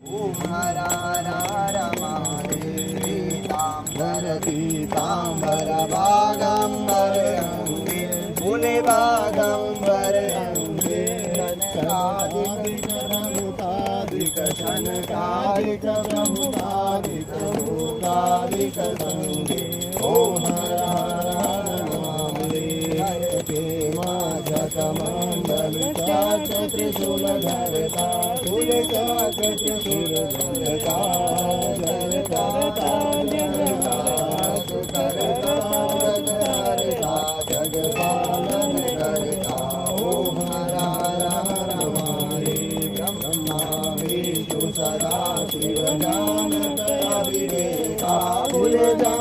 ओम हर हर हर महादेव पीतांबर पीतांबर बागंबर अंगे मुनि बागंबर अंगे शनकादिक प्रभुतादिक शनकादिक प्रभुतादिक भूतादिक संगे ओम हर हर हर महादेव के माझ्या कमंडल चाक्र त्रिशूल धरता तुझे चाक्र त्रिशूल धरता जय करता करता जगपालन करता ओम हर हर हर महादेव ब्रह्मा विष्णु सदा शिव जानत अविवेका भूल जा